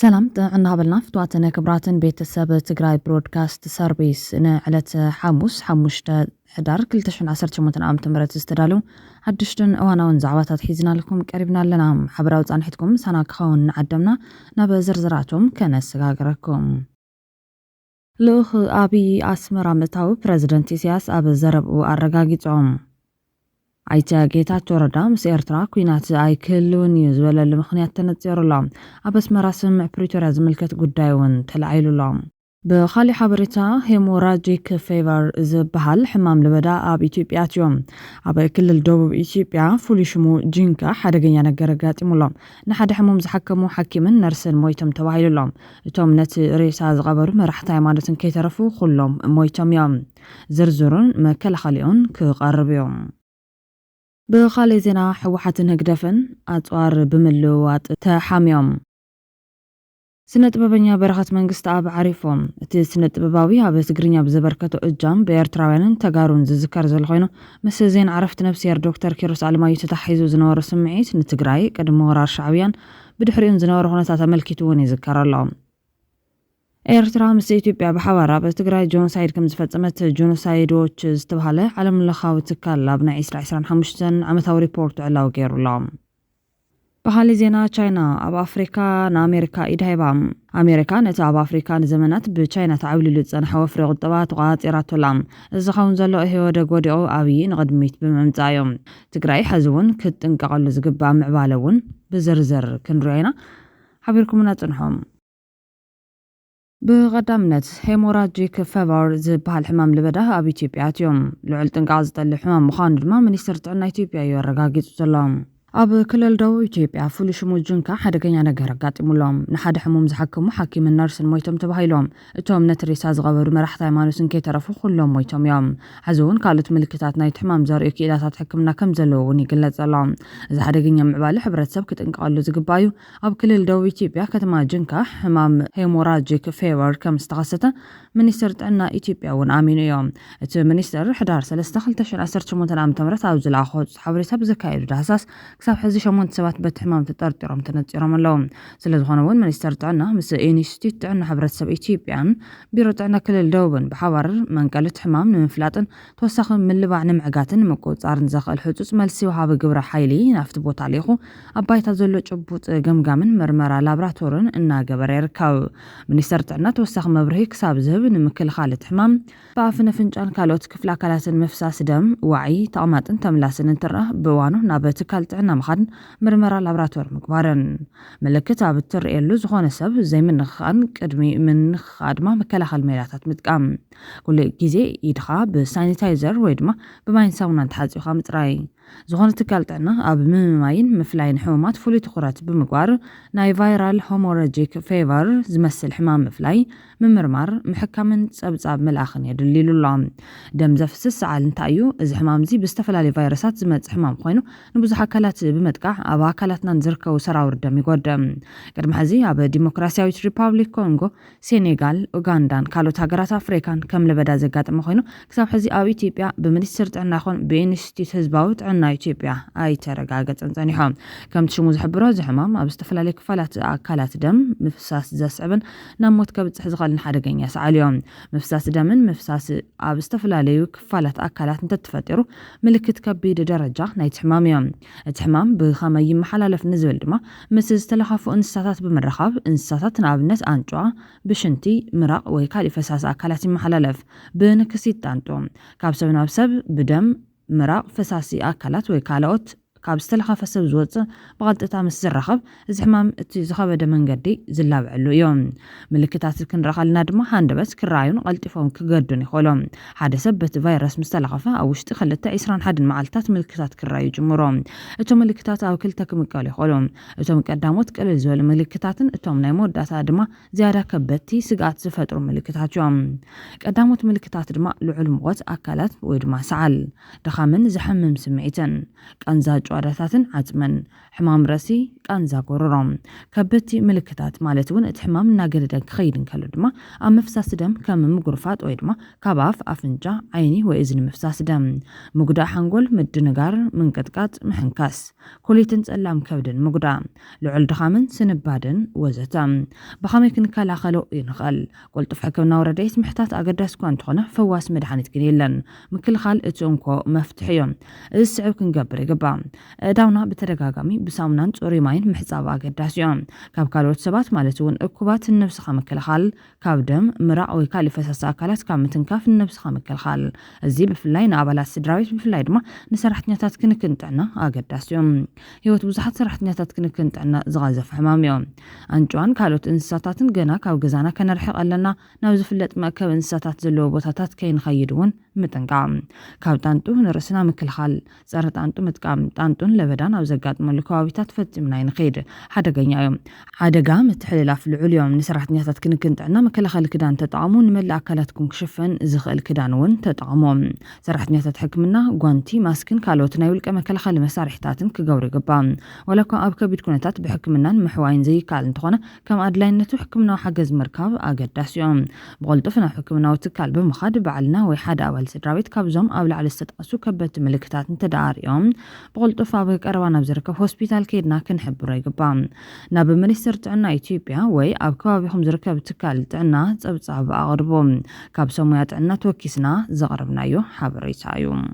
سلام عنا هبلنا فتواتنا كبراتن بيت السبب تقراي برودكاست سيرفيس على حموش حدار كل تشفن عسر شموتن عام تمرت استدالو حدشتن اوانا ونزعواتات حيزنا لكم قريبنا لنا حبراوز عن حيتكم سانا كخون عدمنا نبا زرزراتهم كان سقاقركم لوخ آبي أسمرا متاو بريزيدنت إسياس أب زرب وأرقاقيتهم عيتا جيتاتو ردا مس إيرترا كوينات أي كلو نيوز ولا المخنيات تنتير لهم أبس مراسم بريتوريا زملكت قدايون تلعيلو لهم بخالي حبرتا هيموراجيك فيفر زبهال حمام لبدا أب إثيوبياتيوم أب كل الدوب إثيوبيا فوليشمو جينكا حدقين نقرقات إمولهم نحد حموم زحكمو حكيمن نرسل مويتم تواهيلو لهم توم نت ريساز غبر مرحتا يمانتن كي ترفو خلهم مويتم يوم زرزرون ما كل خاليون كقربيوم بخالي زينا حوحة هقدفن أطوار بملوات تحاميوم سنة بابنيا برخت منقست آب عريفهم تي سنة باباوي آب سقرينيا بزبركتو إجام بيرتراوانن تقارون زذكر زلخينو مس زين عرفت نفسي يا دكتور كيروس علمايو تتحيزو زنور سمعيت نتقراي قدم ورار شعبيان بدحرين زنور هنا تتملكتوني ذكر اللهم إيرترا مس إثيوبيا بحوارا بتقراي جونوسايد كم زفتمت جونوسايدوش استبهاله على ملخاو تكالا بنا عسران حمشتن عمتاو ريبورت علاو غيرو لهم بحالي زينا تشاينا أب أفريكا نامريكا إدهيبام أمريكا نتا أب أفريكا نزمنات بتشاينا تعولي لتزان حوافر غطبات وغات إيراتو لام الزخون زلو إهيو دقوديو أبي نغدميت بممتايوم تقراي حزون كتنقاقلو زقبا معبالون بزرزر كنروينا حبيركم ناتنهم بغدامنت هيموراجيك فيفر زبال حمام لبدا أب إثيوبياتيوم لعل تنقاز الحمام مخان دما منيستر تعنا إثيوبيا يورقاقيت سلام أب كل الدو إثيوبيا فوليشمو جنكا حدقين نقر قاتمو لهم نحد حموم زحكمو حكيم النرس مويتم تبهايلهم اتوم نتريساز غبر مرحتا يمانوسن كي ترفو خلهم مويتم يوم حزون قالت ملكتات نايت حمام زاريو كيلاتات حكمنا كم زلو ونيقلت زلام إذا حدقين يمعبالي حبرت سبكت انقالو زقبايو أب كل الدو إثيوبيا كتما جنكا حمام هيموراجيك فيفر كم استغسته منيستر تعنا إثيوبيا ونآمينو يوم ات منيستر حدار سلسة خلتشن عسر شمونتن عام تمرت عوزل آخوض حبري سب زكايدو داساس كساب حزي شمون سبات بتحمام تطرطرم تنطيرم اللهم سلازغونون منيستر تعنا مس انستيتيوت تعنا حبرت سب إثيوبيا بيرو تعنا كل الدوبن بحوار منقلت حمام نمفلاتن توسخ من لبع نمعقاتن مقوصار نزخ الحجوز ملسي وهاب قبر حيلي نافت بوت عليخو أبايتا زلو جبوت قمقامن مرمرا لابراتورن إنا قبر يركاو منيستر تعنا توسخ مبرهي كساب زهب نمكل خالد حمام بعفن فنجان كالوت كفلا كالاتن مفساس دم وعي تقاماتن تملاسن انتره بوانو نابت كالتعنا مخادن مرمرا لابراتور مقبارن ملكت عبتر إيلو زخون سب زي من خان قدمي من خادمة مكلا خالميلاتات متقام كل جيزي يدخا بسانيتايزر ويدما بماين ساونا تحازي خامت راي زخون تكالتعنا أب مماين مفلاين حومات فولي تخورات بمقبار ناي فايرال هوموراجيك فيفر زمسل حمام مفلاي من مرمار محكمن صاب ملاخن يدليلو اللهم دم زفسس على نتايو إذا حمام زي بستفلالي فيروسات زمت حمام خوينو نبوز حكالات بمدقع أبا حكالاتنا نزركو سراور دم يقدم قدم حزي أبا ديمقراسياويت ريبابليك كونغو سينيغال أوغاندان كالوت هاجرات أفريكان كم لبدا زقات مخوينو كساب حزي أو إثيوبيا بمنستر تعنا خون بإنستيت هزباوت عنا إثيوبيا أي ترقاقت انزانيحوم كم تشموز حبرو زي حمام أبا استفلالي كفالات أكالات دم مفساس زاسعبن نموت كبت حزغال نحرقين يسعى اليوم مفساس دمن مفساس أب استفلالي كفالات أكالات نتتفترو ملكت كبيد درجة نايت حمام يوم الحمام بخامي محلالف نزول دما مسز تلخافو انساتات بمرخاب انساتات نابنت أنجوا بشنتي مرق ويكالي فساس أكالات محلالف بنكسيت تانتو كابسبنا بسب بدم مرق فساسي أكالات ويكالوت كابستلخا فسب زوت بغلطتا مس زرخب እዚ حمام እቲ ዝኸበደ መንገዲ ዝላብዕሉ እዮም ምልክታት ክንረኻልና ድማ ሃንደበት ክራዩን ቀልጢፎም ክገዱን ይኽእሎም ሓደ ሰብ በቲ ቫይረስ ምስ ተለኸፈ ኣብ ውሽጢ 21 መዓልታት ምልክታት ክራዩ ጅምሮም እቶም ምልክታት ኣብ ክልተ ክምቀሉ ይኽእሎም እቶም ቀዳሞት ቅልል ዝበሉ ምልክታትን እቶም ናይ መወዳእታ ድማ ዝያዳ ከበድቲ ስጋት ዝፈጥሩ ምልክታት እዮም ቀዳሞት ምልክታት ድማ ልዑል ሙቐት ኣካላት ወይ ድማ ሰዓል ድኻምን ዝሕምም ስምዒትን ቀንዛጮ متوارثاتن عزمن حمام راسي كانزا قررم كبتي ملكتات مالتون اتحمام ناقردك خيدن كالدما أم مفساس دم كم مقرفات ويدما كاباف أفنجا عيني وإذن مفساس دم مقدا حنقول مدنقار من قدقات محنكاس كوليتن تسألام كبدن مقدا لعل دخامن سنبادن وزتام بخاميكن كالا خلو ينخل قلت فحكمنا ورديت محتات أقداس كوان تخونه فواس مدحانت كنيلن مكل خال اتونكو مفتحيون السعب كنقبر قبا داونا بترقاقامي بسامنان توري ماين محصاب أقداسيون كاب كالوت سبات مالتون اكوبات النفس خامكل خال كاب دم مراء ويكالي فساس أكالات كاب متنكاف النفس خامكل خال الزي بفلاي نابالات سدراويت بفلاي دما نسرحتنياتات كنكنت عنا أقداسيون هيوت بزحات سرحتنياتات كنكنت عنا زغازف حماميون أنجوان كالوت انساتاتن قنا كاب قزانا كنرحق ألنا ناوزف اللت مأكب انساتات زلو بوتاتات كين خيدون متنقام كاب تانتو نرسنا مكل خال صارت أنتو متقام تانتون لبدان أو زقات ملكاويتات فتمناين خير حدقا يوم حدقا متحللا في العليوم نسرحتنياتات كنكنت عنا مكل خال كدان تطعمون مل أكلاتكم كشفن زخل كدانون تطعمون سرحتنياتات حكمنا قوانتي ماسكن كالوتنا يولك مكل خال مسارحتاتن كقوري قبام ولكن أبكى بتكونتات بحكمنا محواين زي كالنتخونا كم أدلاين نتو حكمنا وحجز مركب أقداس يوم بغلطفنا حكمنا وتكال بمخاد بعلنا ويحاد أول سدراويت كابزوم أول على الستقسو كبت ملكتات انتدار يوم بغلطف أبك أروانا بزركب هوسبيتال كيدنا كنحب رايقبام ناب منيستر تعنا إثيوبيا وي أبكوا زركب تكال تعنا تبصعب أغربهم كابسوميات عنا توكيسنا زغربنا يو حبريتايوم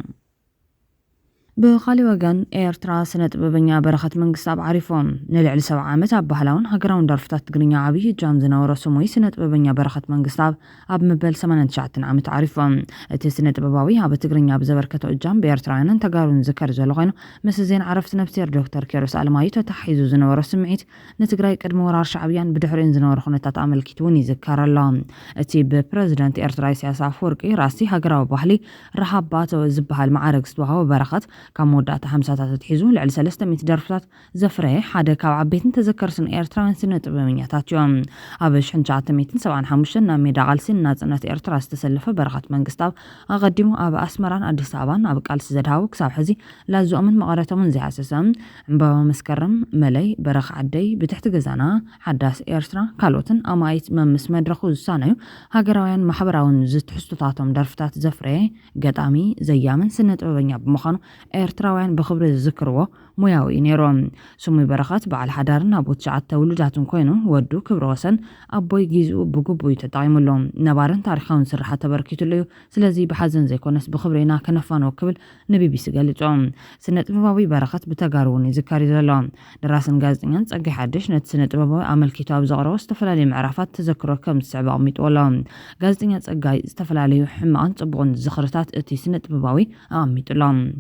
بخالي وغان إيرترا سنة ببنيا برخت منقصاب عريفون نلعل 7 عامت بهلاون هقراون درفتات تقرينيا عبي جامزنا ورسوموي سنة ببنيا برخت منقصاب أب مبال 8 عامت عريفون اتي سنة بباوي هاب تقرينيا بزبركة قجام بإيرتراينن تقارون ذكر زلغينو مسزين عرفت نبسير دكتور كيروس ألمايتو تحيزو زنور سمعيت نتقراي قدم ورار شعبيان بدحرين زنور خونتات عمل كيتوني ذكر الله اتي ببرزيدنت إيرتراي سياسة فورقي راسي هقراو بحلي رحبات وزبها المعارك ستوها وبرخت كم مدة 5 تتحيزون لعل 300 درفتات زفري حدا كاب عبيتن تذكرسن إيرترا سنة بمينياتات يوم أبش حنجات 275 نامي داغال سنة سنة إيرترا استسلفة برغت منقستاب أقدموا أبا أسمران أديس أبان أبك ألس زدهاو كساب حزي لازو أمن مقارته من زي حساسم عمبا مسكرم ملي برخ عدي بتحت جزانا حداس إيرترا كالوتن أمايت ممس مدرخو زسانيو هاقراوين محبراون زت حستطاتهم درفتات زفري قدامي زيامن سنة بمينيا بمخانو إيرتراوين بخبر الذكروا موياوي نيروم سمي برخات بعل حدارنا أبو تشعات تولداتون كوينو ودو كبروسن أبوي جيزو بقبوي تدعيم اللهم نبارن تاريخون سرحة تبركيتو ليو سلازي بحزن زي كونس بخبرينا كنفان وكبل نبي بيسيقالتهم سنة باباوي برخات بتقاروني ذكاري زلهم دراسن غازدين تساقي حدش نت سنة باباوي عمل كتاب زغرو استفلالي معرفات تذكرو كم 700 ولهم غازدين تساقي استفلالي حمان تبغون زخرتات اتي سنة باباوي عميت لهم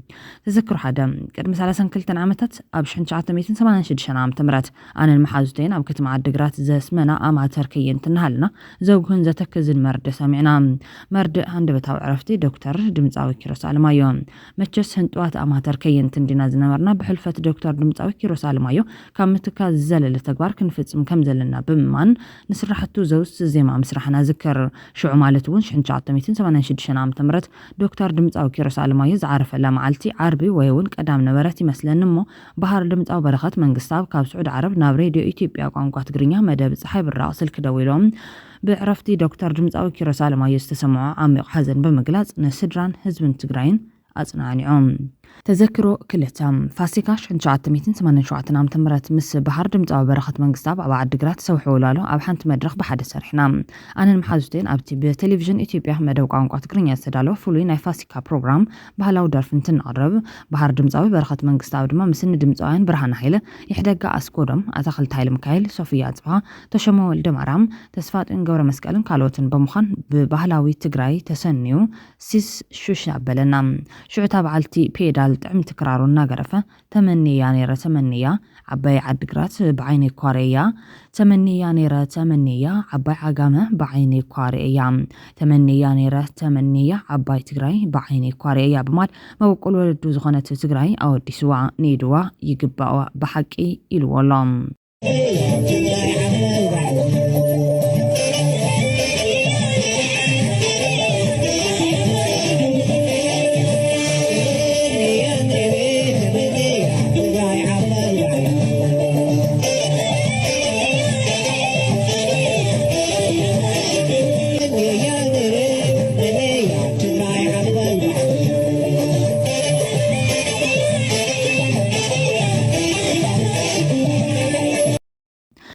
تذكر حدا قد مثلا سنكلتن عمتت أبش حنشعات 286 عام تمرت أنا المحازتين أب كتم عالدقرات زي اسمنا أما تركيين تنهلنا زوجهن زتكز المرد سامعنا مرد عند بتاو عرفتي دكتور دمتاوي كيروس ألمايو متجس هنتوات أما تركيين تندينا زنمرنا بحلفة دكتور دمتاوي كيروس ألمايو كان متكاز زل لتقبار كنفتس مكم زلنا بمن نسرحتو زوس زي ما مسرحنا ذكر شو عمالتون حنشعات 286 عام تمرت دكتور دمتاوي كيروس ألمايو زعرف لا معلتي عربي ويون قدام نبرتي مثلا نمو بحر دمت أو برخات منقصاب كاب سعود عرب ناب راديو إثيوبيا قانقا تقرينيا مدى بتصحيب الرأس الكدويلهم بعرفتي دكتور دمت أو كيروس ما يستسمعوا عميق حزن بمقلاص نسدران حزب تقرين أصنعني تذكروا كلتهم فاسيكاش حنشعات 287 عام تمرت مس بحر دمت أو برخات منقصاب أو عد قرات سوحوا لاله أو حنت مدرخ بحد سرحنا أنا المحازتين أبتي بتلفزيون إثيوبيا مدى وقانقا تقرينيا سدالو فولي ناي فاسيكا بروغرام بهلاو درفنتن عرب بحر دمت أو برخات منقصاب دما مسن دمت أوين برهان حيلة يحدق أسكودم أتخلت هايل مكايل صوفيا أتبها تشمو الدمارام تسفات إن قورة مسكالن كالوتن بمخان ببهلاوي تقراي تسنيو سيس شوش عبلنا شو تابعلتي بيدال تعم تكرارو الناقرفة تمنية نيرة تمنية عباي عدقرات بعيني كوريا تمنية نيرة تمنية عباي عقامة بعيني كوريا تمنية نيرة تمنية عباي تقراي بعيني كوريا بمال ما بقول ولدو زغنة تقراي أو ديسوا نيدوا يقبعوا بحقي إلوالام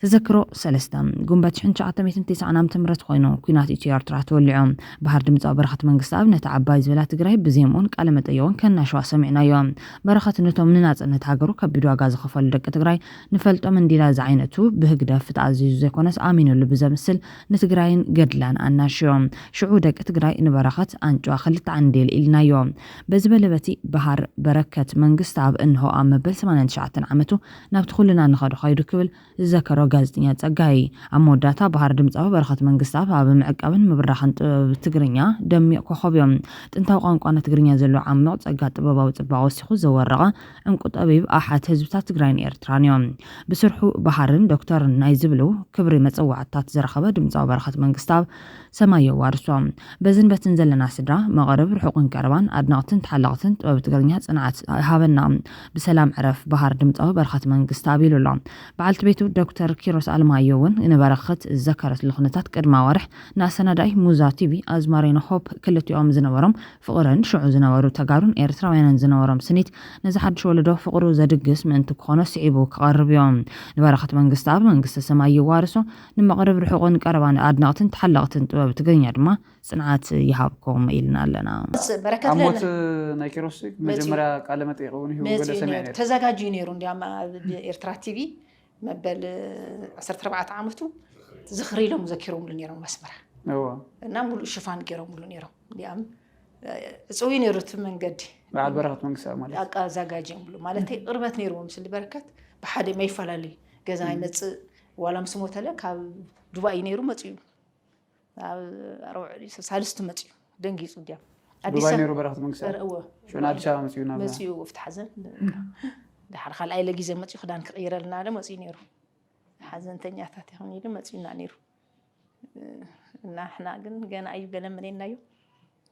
ذكروا سلستم قنبت حنشة عتميت تسعة عام تمرت خوينو كينات إتيار ترعتوا اللعام بحر دمت برخة منقص أبنة عباي زبلات قريب بزيمون كلمة أيون كنا شو سمعنا يوم برخة نتو من الناس أن تهاجروا كبدوا غاز خفل دقة تقراي نفلت من ديلا زعينتو بهجدة في تعزيز زي كونس آمينو اللي بزمسل نتقراين قدلان أنا شو شعودك تقراي نبرخة أنجوا خلت عندي إلنا يوم بزبلبتي بحر بركة منقص أب إنه أم بسمان شعتن عمتو نبتخلنا نخرج خير كبل ذكروا غازنيا تسقاي عموداتا بحر دمت برخة منقص أب معقبن مبرخة تقرينيا دم كخبيم تنتو قانقانا تقرينيا زلو عمق تسقات بابا وتبعو سيخو زورغا انقو طبيب أحد حزبتات تقرين إيرترانيوم بسرحو بحرن دكتور نايزبلو كبري متصوعتات زرخبة دمت برخة منقص سمايو وارسوم بزن بتنزلنا سدرا مغرب رحوقن كربان أدناغتن تحلقتن وبتقرينيا صنعت هابنا بسلام عرف بحر دمت برخة منقص بيلو بعلت بيتو دكتور كيروس المايوون إن برخة ذكرت الخنتات كرما ورح ناسنا داي موزاتيبي أزمارين خوب كلتي يوم زنورم فقرن شعو زنورو تقارون إيرتراوين زنورم سنيت نزحد شولدو فقرو زدقس من تكونو سعيبو كقرب يوم نبرخة منقص منقص سمايو وارسو نمغرب رحوقن كربان أدناغتن تحلقتن وبتقرينيا دما صنعات يهابكم إلنا لنا بركات لنا عموت نايكيروسك مجمرة قالمت يقوني هو قد سمعني تزاقاجي نيرون ديما إيرترا تيفي مبال 14 عامتو زخري لهم ذكرهم لنيرهم مسمرة نعمل الشفان كيرهم لنيرهم ديام سوي نيرت من قدي بعد بركة منقص مالي أقا زاقاجي بلو مالتي قربت نيرهم مثل بركات بحد ما يفعلالي جزاي مت ولا مسموت لك دبي نيرو متيو أروع سالست متيو دنجي صديا دبي نيرو بركة منقص شو نادشة متيو نابا متيو وفتحزن ده حرخال عيلة جيزة متيو خدان كغير لنا متيو نيرو حزن تاني أثاتي هم يلو متيو نيرو نحنا جن أيو قلم منين نيو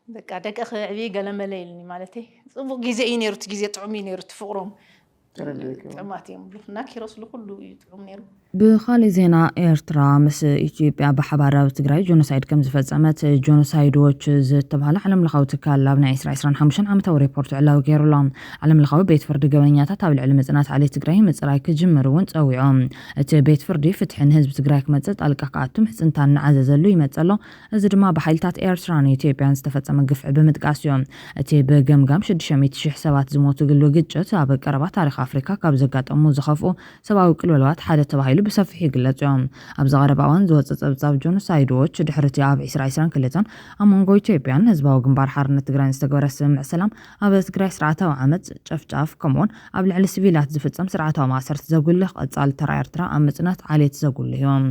دك أخي عبي قلم مليلني مالتي صبوا جيزة نيرو تجيزة طعمي نيرو تفقرهم طعماتهم ناكي رسول كله يطعم نيرو بخالي زينا إيرترا مس إثيوبيا بحبارة وتقراي جونوسايد كم زفزعمت جونوسايد واتش زتبها لعلم لخاو تكالا بنا 25 عام ريبورت على وغيرو لام علم لخاو بيت فرد قوانياتا تابع العلم زنات علي تقراي مصراي كجمرو ونتقويعهم بيت فردي فتحن هزب تقراي كمزت القاقاتم حسنتان عززلو يمصلو از دما بحيلتات إيرتران إثيوبيان استفزم قفع بمدقاسيوم بقمقام 600 شح سبات زموتو قلو قجت اب قربا تاريخ افريكا كاب زقاطمو زخفو سباوي قلولوات حدا تبايلو بسفح يقلصهم ابز غرباوان زوصصبصاب جونوسايدوች ድሕርቲ ኣብ 2022 ኣብ መንጎ ኢትዮጵያን ህዝባዊ ግንባር ሓርነት ትግራይን ዝተገበረ ስምምዕ ሰላም ኣብ ትግራይ ስርዓታዊ ዓመፅ ጨፍጫፍ ከምኡን ኣብ ልዕሊ ሲቪላት ዝፍጸም ስርዓታዊ ማእሰርቲ ዘጉልህ ቀጻሊ ተራ ኤርትራ ኣብ ምጽናት ዓሌት ዘጉልህዮም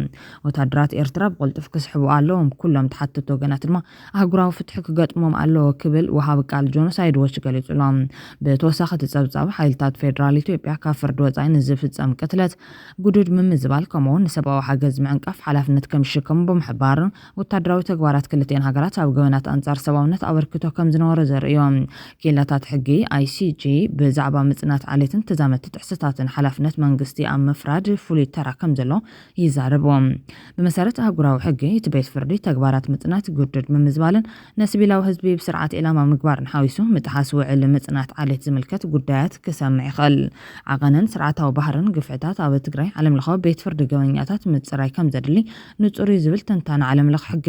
ወታደራት ኤርትራ ብቁልጡፍ ክስሕቡ ኣለዎም ኩሎም ተሓተቱ ወገናት ድማ ኣህጉራዊ ፍትሒ ክገጥሞም ኣለዎ ክብል ወሃብ ቃል ጆኖሳይድዎች ገሊጹሎም ብተወሳኺ ተጸብጻቢ ሓይልታት ፌደራል ኢትዮጵያ ካብ ፍርዲ ወጻኢ ንዝፍጸም ቅትለት ጉዱድ ምምዝባል ከምኡን ንሰብኣዊ ሓገዝ ምዕንቃፍ ሓላፍነት ከም ዝሽከሙ ብምሕባርን ወታደራዊ ተግባራት ክልቴን ሃገራት ኣብ ገበናት ኣንጻር ሰብኣውነት ኣበርክቶ ከም ዝነበረ ዘርእዮም ኬላታት ሕጊ ICJ ብዛዕባ ምጽናት ዓሌትን ተዛመድቲ ጥሕስታትን ሓላፍነት መንግስቲ ኣብ ምፍራድ ፍሉይ ተራ ከም ዘሎ ይዛረቦም ብመሰረት ኣህጉራዊ ሕጊ እቲ ቤት ፍርዲ ተግባራት ምጽናት ጉዱድ ምምዝባልን ነስቢላዊ ህዝቢ ብስርዓት ኢላማ ምግባርን ሓዊሱ ምጥሓስ ውዕል ምጽናት ዓሌት ዝምልከት ጉዳያት ክሰምዕ ይኽእል ዓቐንን ስርዓታዊ ባህርን ግፍዕታት ኣብ ትግራይ ዓለም ለኻዊ ቤት ፍርዲ ገበኛታት ምጽራይ ከም ዘድሊ ንጹር ዝብል ተንታና ዓለም ለኽ ሕጊ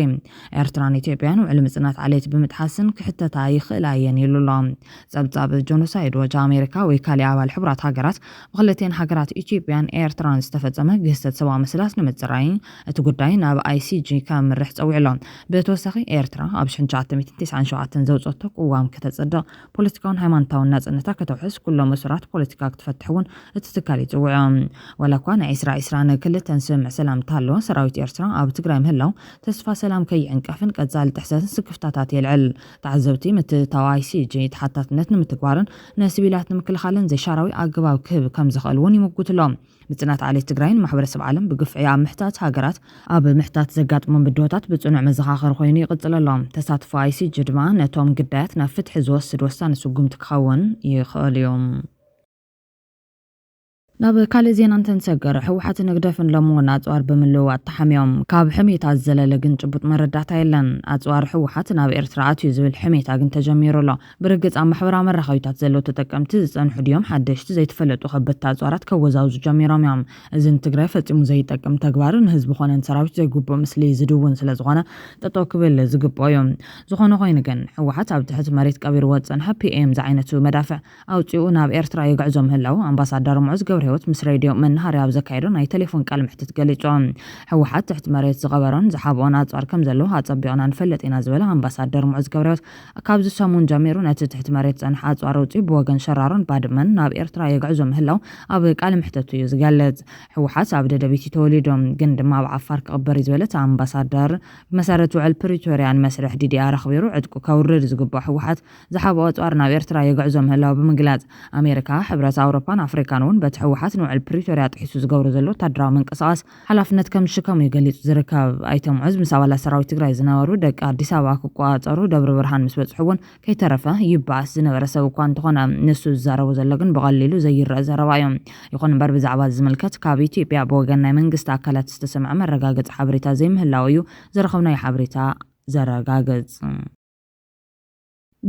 ኤርትራን ኢትዮጵያን ውዕል ምጽናት ዓሌት ብምጥሓስን ክሕተታ ይኽእላ እየን ይብሉሎም ጸብጻብ ጆኖሳይድ ወጃ ኣሜሪካ ወይ ካልእ ኣባል ሕቡራት ሃገራት ብክልቴን ሃገራት ኢትዮጵያን ኤርትራን ዝተፈጸመ ግህሰት ሰብኣዊ ምስላት ንምጽራይ እቲ ጉዳይ ናብ ICJ ካብ ምርሕ ፀዊዕሎም ብተወሳኺ ኤርትራ ኣብ 1997 ዘውፀቶ ቅዋም ከተጸድቕ ፖለቲካውን ሃይማኖታውን ናጽነታ ከተውሕስ ኩሎም መስራት ፖለቲካ ክትፈትሕውን እቲ ትካል ይጽውዖም ወላ እኳ ናይ 2022 ስምምዕ ሰላም እንተሃለወ ሰራዊት ኤርትራ ኣብ ትግራይ ምህላው ተስፋ ሰላም ከይዕንቀፍን ቀጻሊ ጥሕሰትን ስክፍታታት የልዕል ተዓዘብቲ ምትእታው ICJ ተሓታትነት ንምትግባርን ነሲቪላት ንምክልኻልን ዘይሻራዊ ኣገባብ ክህብ ከም ዝኽእል እውን ይምጉትሎም ምጽናት ዓሌት ትግራይን ማሕበረሰብ ዓለም ብግፍዒ ኣብ ምሕታት ሃገራት ኣብ ምሕታት ዘጋጥሞም ብድሆታት ብጽኑዕ መዘኻኸሪ ኮይኑ ይቕጽለሎም ተሳትፎ ICJ ድማ ነቶም ግዳያት ናብ ፍትሒ ዝወስድ ወሳኒ ስጉምቲ ክኸውን ይኽእል እዮም ናብ ካልእ ዜና እንተንሰገር ሕወሓት ንግደፍን ለምውን ኣጽዋር ብምልውዋጥ ተሓሚዮም ካብ ሕሜታ ዘለለ ግን ጭቡጥ መረዳእታ የለን ኣጽዋር ሕወሓት ናብ ኤርትራ ኣትዩ ዝብል ሕሜታ ግን ተጀሚሩ ኣሎ ብርግጽ ኣብ ማሕበራዊ መራኸቢታት ዘለዉ ተጠቀምቲ ዝጸንሑ ድዮም ሓደሽቲ ዘይተፈለጡ ከበድቲ ኣጽዋራት ከወዛውዙ ጀሚሮም እዮም እዚ ንትግራይ ፈጺሙ ዘይጠቅም ተግባር ንህዝቢ ኮነን ሰራዊት ዘይግቡእ ምስሊ ዝድውን ስለ ዝኾነ ጠጠው ክብል ዝግብኦ እዮም ዝኾነ ኮይኑ ግን ሕወሓት ኣብ ትሕቲ መሬት ቀቢርዎ ዝጸንሐ ፒኤም ዝዓይነቱ መዳፍዕ ኣውፂኡ ናብ ኤርትራ የግዕዞ ምህላው ኣምባሳደር ሙዑዝ ገብረ ምስ ሬድዮ መንሃርያ ኣብ ዘካይዶ ናይ ቴሌፎን ቃል ምሕትት ገሊጾም ሕወሓት ትሕቲ መሬት ዝቐበሮን ዝሓብኦን ኣጽዋር ከም ዘለዎ ኣጸቢቑና ንፈልጥ ኢና ዝበለ ኣምባሳደር ሙዑዝ ገብረሂወት ካብዚ ሰሙን ጀሚሩ ነቲ ትሕቲ መሬት ጸንሐ ኣጽዋር ውፅኢ ብወገን ሸራሮን ባድመን ናብ ኤርትራ የግዕዞ ምህላው ኣብ ቃል ምሕተቱ እዩ ዝገልጽ ሕወሓት ኣብ ደደቢት ተወሊዶም ግን ድማ ኣብ ዓፋር ክቕበር እዩ ዝበለት ኣምባሳደር ብመሰረት ውዕል ፕሪቶርያን መስርሕ ዲዲኣር ኣኽቢሩ ዕጥቁ ከውርድ ዝግባእ ሕወሓት ዝሓብኦ ኣጽዋር ናብ ኤርትራ የግዕዞ ምህላው ብምግላጽ ኣሜሪካ ሕብረት ኣውሮፓን ኣፍሪካን እውን በቲ ሕወሓት ንውዕል ፕሪቶርያ ጥሒሱ ዝገብሩ ዘሎ ወታደራዊ ምንቅስቓስ ሓላፍነት ከም ዝሽከሙ ይገሊጹ ዝርከብ ኣይቶም ሙዑዝ ምስ ኣባላት ሰራዊት ትግራይ ዝነበሩ ደቂ ኣዲስ ኣበባ ክቆጻጸሩ ደብረ ብርሃን ምስ በጽሑ እውን ከይተረፈ ይባዓስ ዝነበረ ሰብ እኳ እንተኾነ ንሱ ዝዛረቡ ዘሎ ግን ብቐሊሉ ዘይረአ ዘረባ እዮም ይኹን እምበር ብዛዕባ ዝምልከት ካብ ኢትዮጵያ ብወገን ናይ መንግስቲ ኣካላት ዝተሰምዐ መረጋገፂ ሓበሬታ ዘይምህላው እዩ ዝረኸብናዮ ሓበሬታ ዘረጋግጽ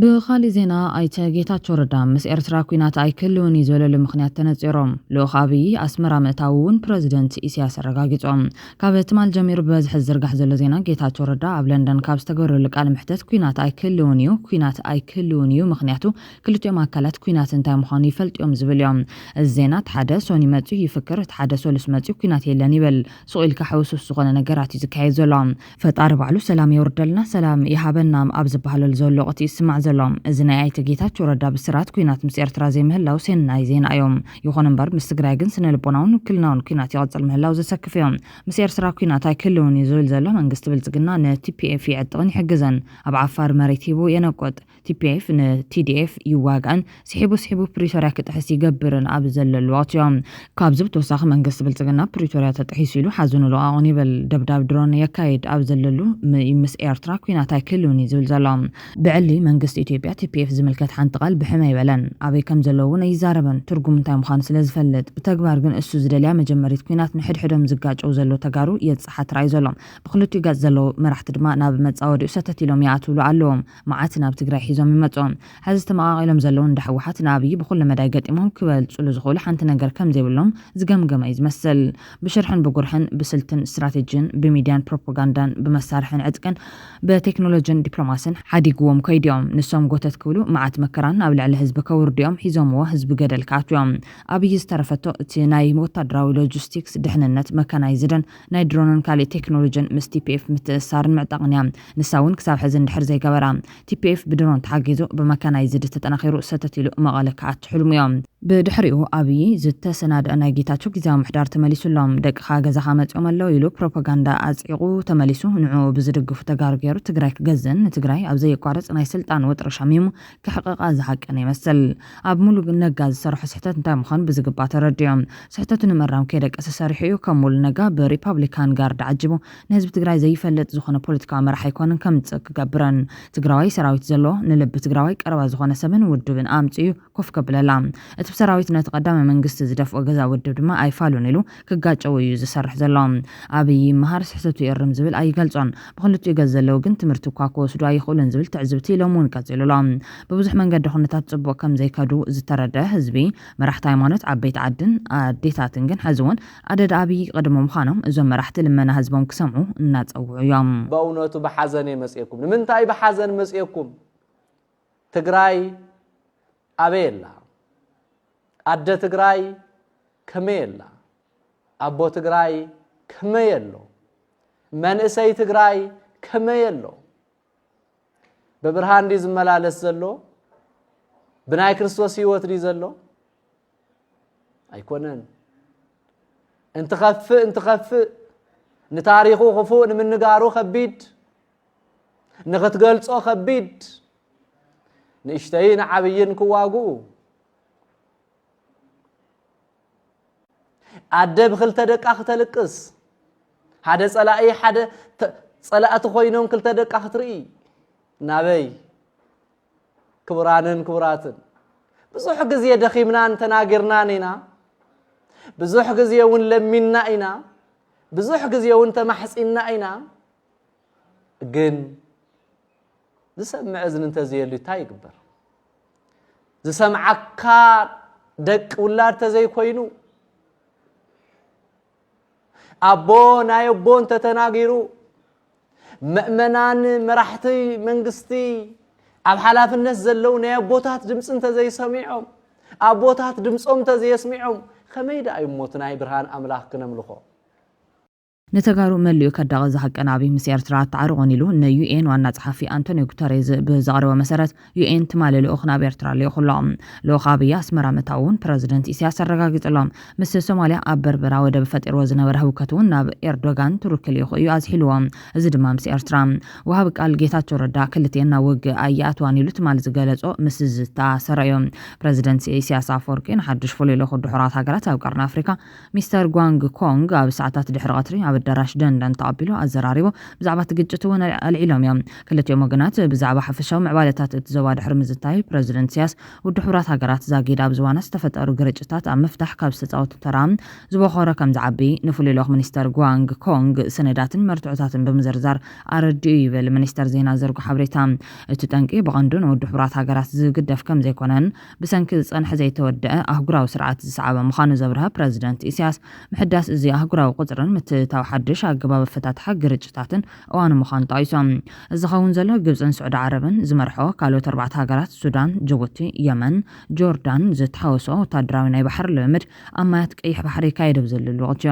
ብኻሊ ዜና ኣይተ ጌታቸው ረዳ ምስ ኤርትራ ኩናት ኣይክህልውን እዩ ዝበለሉ ምኽንያት ተነፂሮም ልኡኽ ኣብዪ ኣስመራ ምእታዊ እውን ፕረዚደንት ኢሳያስ ኣረጋጊጾም ካብ ትማል ጀሚሩ ብበዝሒ ዝዝርጋሕ ዘሎ ዜና ጌታቸው ረዳ ኣብ ለንደን ካብ ዝተገበረሉ ቃል ምሕተት ኩናት ኣይክህልውን እዩ ምኽንያቱ ክልቲኦም ኣካላት ኩናት እንታይ ምዃኑ ይፈልጥዮም ዝብል እዮም እዚ ዜና እቲ ሓደ ሶኒ መፂኡ ይፍክር እቲ ሓደ ሶሉስ መፂኡ ኩናት የለን ይብል ስቑኢልካ ሕውስውስ ዝኾነ ነገራት እዩ ዝካየድ ዘሎ ፈጣሪ ባዕሉ ሰላም የውርደልና ሰላም ይሃበና ኣብ ዝበሃለሉ ዘሎ ወቕቲ ይስማዕ ዘሎም እዚ ናይ ኣይተ ጌታቸው ረዳ ብስራት ኩናት ምስ ኤርትራ ዘይምህላው ሰናይ ዜና እዮም ይኹን እምበር ምስ ትግራይ ግን ስነልቦናውን ውክልናውን ኩናት ይቕፅል ምህላው ዘሰክፍ እዮም ምስ ኤርትራ ኩናት ኣይክህልውን እዩ ዝብል ዘሎ መንግስቲ ብልጽግና ንቲፒኤፍ ይዕጥቕን ይሕግዘን ኣብ ዓፋር መሬት ሂቡ የነቆጥ ቲፒኤፍ ንቲዲኤፍ ይዋግዕን ስሒቡ ፕሪቶርያ ክጥሕስ ይገብርን ኣብ ዘለሉ ወቅት እዮም ካብዚ ብተወሳኺ መንግስቲ ብልጽግና ፕሪቶርያ ተጥሒሱ ኢሉ ሓዘኑ ልቓቑን ይብል ደብዳብ ድሮን የካይድ ኣብ ዘለሉ ምስ ኤርትራ ኩናት ኣይክህልውን እዩ ዝብል ዘሎ ብዕሊ መንግስቲ ኢትዮጵያ ቲፒኤፍ ዝምልከት ሓንቲ ቃል ብሕመ ይበለን ኣበይ ከም ዘለዎ እውን ኣይዛረበን ትርጉም እንታይ ምዃኑ ስለ ዝፈልጥ ብተግባር ግን እሱ ዝደልያ መጀመሪት ኩናት ንሕድሕዶም ዝጋጨው ዘሎ ተጋሩ የፅሓት ራእይ ዘሎም ብክልቲኡ ገጽ ዘለዉ መራሕቲ ድማ ናብ መጻወዲኡ ሰተት ኢሎም ይኣትውሉ ኣለዎም መዓት ናብ ትግራይ ሒዞም ይመጾም ሕዚ ተመቓቒሎም ዘለዉ እንደ ሕወሓት ንኣብዪ ብኩሉ መዳይ ገጢሞም ክበልጽሉ ዝኽእሉ ሓንቲ ነገር ከም ዘይብሎም ዝገምገመ እዩ ዝመስል ብሽርሕን ብጉርሕን ብስልትን ስትራቴጅን ብሚድያን ፕሮፓጋንዳን ብመሳርሕን ዕጥቅን ብቴክኖሎጅን ዲፕሎማስን ሓዲግዎም ከይድዮም ንሶም ጎተት ክብሉ መዓት መከራን ኣብ ልዕሊ ህዝቢ ከውርድዮም ሒዞምዎ ህዝቢ ገደል ከኣትዮም ኣብዪ ዝተረፈቶ እቲ ናይ ወታደራዊ ሎጂስቲክስ ድሕንነት መካናይዝድን ናይ ድሮንን ካልእ ቴክኖሎጅን ምስ ቲፒኤፍ ምትእስሳርን ምዕጣቕን እያ ንሳ እውን ክሳብ ሕዚ እንድሕር ዘይገበራ ቲፒኤፍ ብድሮን ተሓጊዙ ብመካናይዝድ ተጠናኺሩ ሰተት ኢሉ መቐለ ከኣቱ ሕልሙ እዮም ብድሕሪኡ ኣብዪ ዝተሰናድአ ናይ ጌታቸው ጊዜያዊ ምሕዳር ተመሊሱሎም ደቅኻ ገዛኻ መፂኦም ኣለዉ ኢሉ ፕሮፓጋንዳ ኣጽዒቑ ተመሊሱ ንዕኡ ብዝድግፉ ተጋሩ ገይሩ ትግራይ ክገዝን ንትግራይ ኣብ ዘየቋረጽ ናይ ስልጣን ወጥሪ ሸሚሙ ክሕቕቓ ዝሓቀነ ይመስል ኣብ ሙሉእ ነጋ ዝሰርሖ ስሕተት እንታይ ምዃኑ ብዝግባእ ተረዲዮም ስሕተቱ ንምእራም ከይደቀሰ ሰሪሑ እዩ ከም ሙሉእ ነጋ ብሪፓብሊካን ጋርድ ዓጂቡ ንህዝቢ ትግራይ ዘይፈልጥ ዝኾነ ፖለቲካዊ መራሒ ኣይኮነን ከምፅእ ክገብረን ትግራዋይ ሰራዊት ዘለዎ ንልቢ ትግራዋይ ቀረባ ዝኾነ ሰብን ውድብን ኣምፅኡ ኮፍ ከብለላ እቲ ሰራዊት ነቲ ቀዳማይ መንግስቲ ዝደፍኦ ገዛ ውድብ ድማ ኣይፋሉን ኢሉ ክጋጨው እዩ ዝሰርሕ ዘሎ ኣብዪ መሃር ስሕተቱ የርም ዝብል ኣይገልጾን ብክልቲኡ ገጽ ዘለዉ ግን ትምህርቲ እኳ ክወስዱ ኣይኽእሉን ዝብል ትዕዝብቲ ኢሎም እውን ቀፂሉሎም በብዙሕ መንገዲ ኩነታት ጽቡቕ ከም ዘይከዱ ዝተረድአ ህዝቢ መራሕቲ ሃይማኖት ዓበይቲ ዓድን ኣዴታትን ግን ሕዚ እውን ኣደዳ ኣብዪ ቅድሞ ምዃኖም እዞም መራሕቲ ልመና ህዝቦም ክሰምዑ እናፀውዑ እዮም በእውነቱ ብሓዘን መጽኤኩም ንምንታይ ብሓዘን መጽኤኩም ትግራይ ኣበየላ ኣደ ትግራይ ከመየላ ኣቦ ትግራይ ከመየሎ መንእሰይ ትግራይ ከመየሎ በብርሃን ዲ ዝመላለስ ዘሎ ብናይ ክርስቶስ ህይወት ዲ ዘሎ ኣይኮነን እንትኸፍእ ንታሪኹ ክፉእ ንምንጋሩ ከቢድ ንኽትገልጾ ከቢድ ንእሽተይን ዓብይን ክዋግኡ ኣደ ብክልተ ደቃ ክትልቅስ ሓደ ጸላኢ ሓደ ጸላእቲ ኮይኖም ክልተ ደቃ ክትርኢ ናበይ ክቡራንን ክቡራትን ብዙሕ ግዜ ደኺምናን ተናገርናን ኢና ብዙሕ ግዜውን ለሚና ኢና ብዙሕ ግዜውን ተማሕፂና ኢና ግን ዝሰምዕ እዝን እንተዘየሉ እንታይ ይግበር ዝሰምዓካ ደቅ ውላድ ተዘይኮይኑ አቦ ናይ አቦ እንተተናጊሩ ምእመናን መራሕቲ መንግስቲ ኣብ ሓላፍነት ዘለው ናይ አቦታት ድምጽ እንተዘይሰሚዖም አቦታት ድምጾም ተዘይስሚዖም ከመይዳ ይሞት ናይ ብርሃን አምላክ ክነምልኾ نتجارو مليو كدغ زحقن ابي مس ኤርትራ تعرقون يلو ان يو ان وانا صحفي انطونيو غوتريز بزغرو مسرت يو ان تمالل اخنا بኤርትራ ليخلام لو خابيا اسمرا متاون بريزيدنت ኢሳያስ አረጋግጥሎም ምስ ሶማሊያ አበርበራ ወደ በፈጥሮ ዝነበረ ህውከቱን ናብ ኤርዶጋን ትሩክል ይኹዩ አዝሂልዎም እዚ ድማ ምስ ኤርትራ ወሃብ ቃል ጌታቸው ረዳ ክልቴና ወግ አያቷን ይሉት ማለት ዝገለጾ ምስ ዝታ ሰራዮም ፕሬዝዳንት ኢሳያስ አፈወርቂን ሓድሽ ፎሌሎ ኹድሑራት ሃገራት ኣብ ቀርና አፍሪካ ሚስተር ጓንግ ኮንግ ኣብ ሰዓታት ድሕሪ ቀትሪ دراش دندن تقبلوا الزراريبو بزعبة تجتو العلوم يوم كلت يوم وجنات بزعبة حفشوا معبالتات الزواد حرمز التاي بريزيدنت سياس ودحورات هجرات زاجيد أبزوانا استفتقروا جرجتات عم مفتاح كابسة أو ترام زبوخورة كم زعبي نفولي لوخ منستر غوانغ كونغ سندات مرتعتات بمزرزار أردي بالمنستر زينا زرق حبريتام تتنقي بغندون ودحورات هجرات زقدف كم زي كونن بسنكز أن حزي تودع أهجراو سرعة زعبة مخانو زبرها بريزيدنت إسياس محدث زي أهجراو قطرن متتاو حدش أجباب فتات حق رجتاتن وأنا مخان طايسهم الزخون زلوا جبزن سعود عربن زمرحوا قالوا 4 هجرات السودان جيبوتي يمن جوردان زت حوسو تدراونا بحر الأمر أما يتقيح بحري كايد بزل الوقت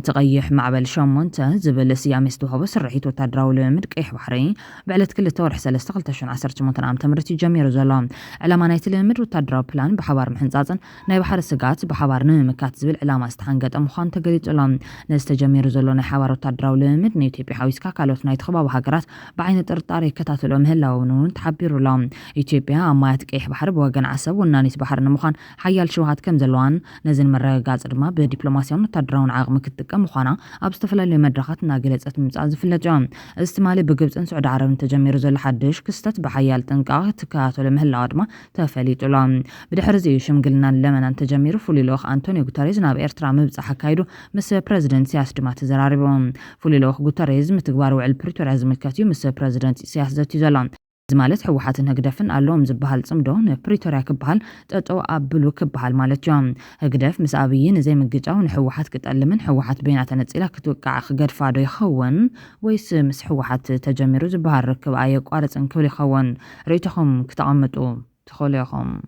تقيح معبل شامون زبل سيامستوها بس رحيتو تدراو الأمر كيح بحري بعلت كل التور حسال استقل تشون 10 ممكن عام تمرتي جميل زلام علامة نايت الأمر وتدراو بلان بحوار محنزازن ناي بحر السقات بحوار نمكات زبل علامة استحنقت أمخان تقريت علام نستجمير زلون حوار تدراو لمد نيتيبي حويسكا كالوت نايت خبا وهاجرات بعين ترطاري كتاتلو مهلا ونون تحبيرو لام إثيوبيا أما يتقيح بحر بوغن عسب ونانيس بحر نمخان حيال شوهات كم زلوان نزل مرة غاز رما بدبلوماسيون تدراون عاغم كتك مخانا أبستفلا لمدرخات ناقلت أتمتعز في اللجام استمالي بقبز سعود عرب تجمير زل حدش كستت بحيال تنقاغ تكاتلو مهلا ادما تفليتو لام بدحرزي شمقلنا لمن تجمير فوليلوخ أنطونيو غوتريز ناب إيرترا مبصح كايدو مس بريزيدنت سياس دما تزراريبهم فوليلوخ غوتريز متغبار وعل بريتوريا زمكاتيو مس بريزيدنت إسياس زتي زلان زمالت حوحاتن هقدفن ألوم زبهال صمدون بريتوريا كبهال تقطو أبلو كبهال مالتيوم هقدف مس أبيين زي مقجاو نحوحات كتألمن حوحات بيناتن تسئلة كتوقع خقد فادو يخون ويس مس حوحات تجميرو زبهال ركب آيق وارس انكولي خون ريتخم كتعمتو تخوليخم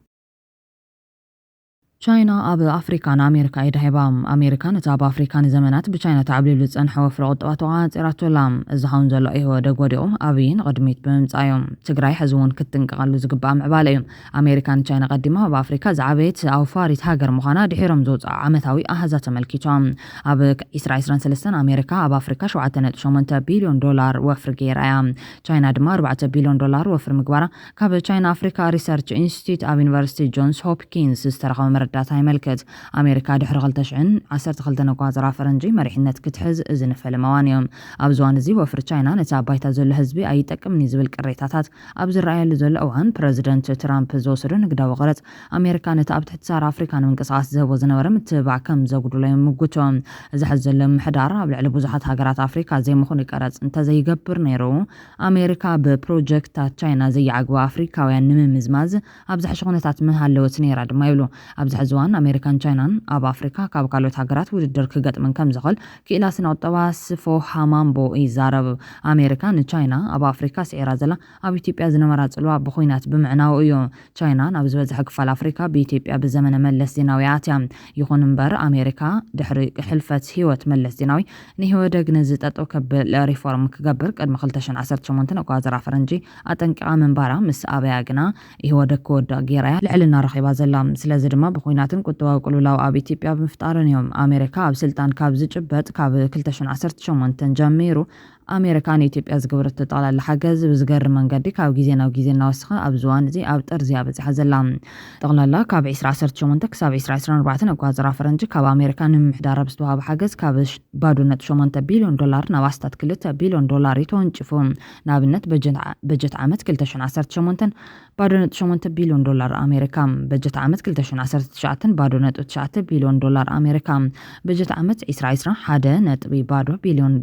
ቻይና ኣብ ኣፍሪካን ኣሜሪካ ይድሕባም ኣሜሪካ ነታ ኣብ ኣፍሪካን ዘመናት ብቻይና ተዓብሊሉ ዝጸንሐ ወፍሪ ቁጠባት ፂራቶላም እዚ ኸውን ዘሎ ይወደ ጎዲኡ ኣብይን ቅድሚት ብምምጻዮም ትግራይ ሕዚ እውን ክትጥንቀቐሉ ዝግባእ ምዕባለ እዩ ኣሜሪካን ቻይና ቀዲማ ኣብ ኣፍሪካ ዝዓበየት ኣውፋሪት ሃገር ምዃና ድሒሮም ዘውፅአ ዓመታዊ ኣሃዛ ተመልኪቶም ኣብ 2023 ኣሜሪካ ኣብ ኣፍሪካ 7.8 ቢልዮን ዶላር ወፍሪ ገይራ እያ ቻይና ድማ 4 ቢልዮን ዶላር ወፍሪ ምግባራ ካብ ቻይና ኣፍሪካ ሪሰርች ኢንስቲትዩት ኣብ ዩኒቨርሲቲ ጆንስ ሆፕኪንስ ዝተረኸበ ዳታ ይመልከት ኣሜሪካ ድሕሪ 2012 ነጓዘራ ፈረንጂ መሪሕነት ክትሕዝ ዝንፈለ መዋንዮም ኣብ ዝዋን እዚ ወፍሪ ቻይና ነታ ባይታ ዘሎ ህዝቢ ኣይጠቅምኒ ዝብል ቅሬታታት ኣብ ዝረኣየሉ ዘሎ እዋን ፕሬዚደንት ትራምፕ ዝወሰዱ ንግዳዊ ቀረፅ ኣሜሪካ ነታ ኣብ ትሕቲ ሳራ ኣፍሪካ ንምንቅስቓስ ዝህቦ ዝነበረ ምትብባዕ ከም ዘጉድሎ ይምግቶም እዚ ሕዚ ዘሎ ምሕዳር ኣብ ልዕሊ ብዙሓት ሃገራት ኣፍሪካ ዘይምኹን ቀረፅ እንተዘይገብር ነይሩ ኣሜሪካ ብፕሮጀክታት ቻይና ዘይዓግባ ኣፍሪካውያን ንምምዝማዝ ኣብ ዝሓሸ ኩነታት ምሃለወት ነይራ ድማ ይብሉ ኣብ ዝዋን ኣሜሪካን ቻይናን ኣብ ኣፍሪካ ካብ ካልኦት ሃገራት ውድድር ክገጥምን ከም ዝኽእል ክኢላ ስነ ቁጠባ ስፎ ሃማምቦ ይዛረብ ኣሜሪካ ንቻይና ኣብ ኣፍሪካ ስዒራ ዘላ ኣብ ኢትዮጵያ ዝነበራ ጽልዋ ብኹናት ብምዕናው እዩ ቻይና ናብ ዝበዝሐ ክፋል ኣፍሪካ ብኢትዮጵያ ብዘመነ መለስ ዜናዊ ኣትያ ይኹን እምበር ኣሜሪካ ድሕሪ ሕልፈት ህይወት መለስ ዜናዊ ንህወደግ ንዝጠጠው ከብል ሪፎርም ክገብር ቅድሚ 2018 ኣቋዘራ ፈረንጂ ኣጠንቂቓ ምንባራ ምስ ኣበያ ግና ህወደግ ክወድቕ ጌራያ ልዕልና ረኺባ ዘላ ስለዚ ድማ ኩናትን ቁጠባዊ ቅልውላው ኣብ ኢትዮጵያ ብምፍጣርን እዮም ኣሜሪካ ኣብ ስልጣን ካብ ዝጭበጥ ካብ 2018 ጀሚሩ ኣሜሪካ ንኢትዮጵያ ዝገበረት ተጠቕላላ ሓገዝ ብዝገርም መንገዲ ካብ ግዜ ናብ ግዜ እናወስኸ ኣብ ዝዋን እዚ ኣብ ጠርዚ በፂሓ ዘላ ጠቕላላ ካብ 2018 ክሳብ 2024 ኣቆፃፅራ ፈረንጂ ካብ ኣሜሪካ ንምምሕዳር ብዝተዋሃበ ሓገዝ ካብ $8 ቢልዮን ናብ ኣስታት $2 ቢልዮን ተወንጭፉ ንኣብነት በጀት ዓመት 2018 $8 ቢልዮን ኣሜሪካ በጀት ዓመት 2019 $9 ቢልዮን ኣሜሪካ በጀት ዓመት 2020 $1 ቢልዮን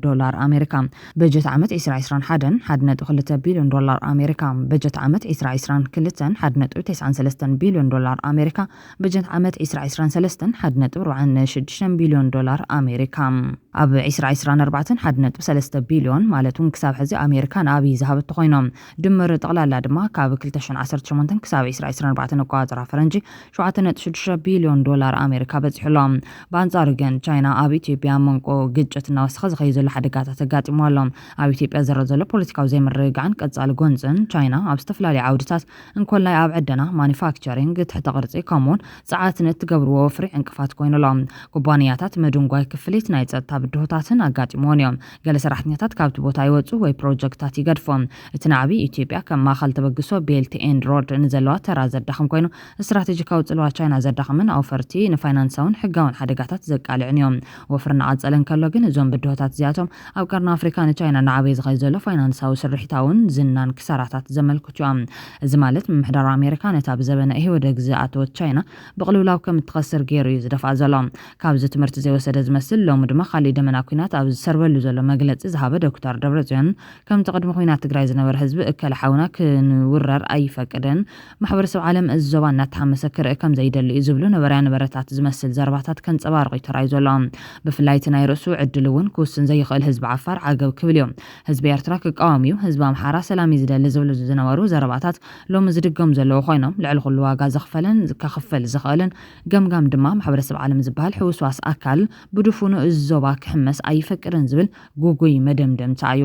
ኣሜሪካ በጀት ዓመት 2021 $1.2 ቢልዮን ኣሜሪካ በጀት ዓመት 2022 $1.93 ቢልዮን ኣሜሪካ በጀት ዓመት 2023 $1.46 ቢልዮን ኣሜሪካ ኣብ 2024 $1.3 ቢልዮን ማለት እውን ክሳብ ሕዚ ኣሜሪካ ንኣብይ ዝሃበቶ ኮይኖም ድምር ጠቕላላ ድማ ካብ 2018 ክሳብ 2024 ኣቆፃፅራ ፈረንጂ $7.6 ቢልዮን ኣሜሪካ በፂሑሎም በኣንጻሩ ግን ቻይና ኣብ ኢትዮጵያ መንቆ ግጭት እናወስኸ ዝኸይ ዘሎ ሓደጋታት ኣጋጢሞሎም ኣብ ኢትዮጵያ ዘረአ ዘሎ ፖለቲካዊ ዘይምርግጋዕን ቀጻሊ ጎንፅን ቻይና ኣብ ዝተፈላለዩ ዓውድታት እንኮላይ ኣብ ዕደና ማኒፋክቸሪንግ ትሕተ ቅርጺ ከምኡውን ጸዓትነት ትገብርዎ ፍሩይ ዕንቅፋት ኮይኑሎም ኩባንያታት መድንጓይ ክፍሊት ናይ ጸጥታ ብድሆታትን ኣጋጢሞን እዮም ገለ ሰራሕተኛታት ካብቲ ቦታ ይወፁ ወይ ፕሮጀክታት ይገድፎም እቲ ንዓቢ ኢትዮጵያ ከም ማእኸል ተበግሶ ቤልት ኤንድ ሮድ ንዘለዋ ተራ ዘዳኽም ኮይኑ ስትራቴጂካዊ ጽልዋ ቻይና ዘዳኽምን ኣውፈርቲ ንፋይናንሳውን ሕጋውን ሓደጋታት ዘቃልዕን እዮም ወፍሪ እናቐጸለ ከሎ ግን እዞም ብድሆታት እዚኣቶም ኣብ ቀርኒ ኣፍሪካ ንቻይና ንዓበይ ዝኸይ ዘሎ ፋይናንሳዊ ስርሒታውን ዝናን ክሳራታት ዘመልክቱ እዮም እዚ ማለት ምምሕዳር ኣሜሪካ ነታ ብዘበነ ህይወት ግዝኣተወት ቻይና ብቕልውላው ከም እትኸስር ገይሩ እዩ ዝደፍኣ ዘሎ ካብዚ ትምህርቲ ዘይወሰደ ዝመስል ሎሚ ድማ ካሊእ ደመና ኩናት ኣብ ዝሰርበሉ ዘሎ መግለፂ ዝሃበ ዶክተር ደብረጽዮን ከም ተቐድሞ ኩናት ትግራይ ዝነበረ ህዝቢ እከለ ሓውና ክንውረር ኣይፈቅድን ማሕበረሰብ ዓለም እዚ ዞባ እናተሓመሰ ክርኢ ከም ዘይደሊ እዩ ዝብሉ ነበርያ ነበረታት ዝመስል ዘረባታት ከንፀባርቑ ተራእዩ ዘሎ ብፍላይ እቲ ናይ ርእሱ ዕድል እውን ክውስን ዘይኽእል ህዝቢ ዓፋር ዓገብ ክብል እዮም ህዝቢ ኤርትራ ክቃወም እዩ ህዝቢ ኣምሓራ ሰላም እዩ ዝደሊ ዝብሉ ዝነበሩ ዘረባታት ሎሚ ዝድገሙ ዘለዉ ኮይኖም ልዕሊ ኩሉ ዋጋ ዘኽፈለን ከኽፈል ዝኽእልን ገምጋም ድማ ማሕበረሰብ ዓለም ዝበሃል ሕውስዋስ ኣካል ብድፉኑ እዚ ዞባ ክሕመስ ኣይፈቅድን ዝብል ጉጉይ መደምደምታ እዩ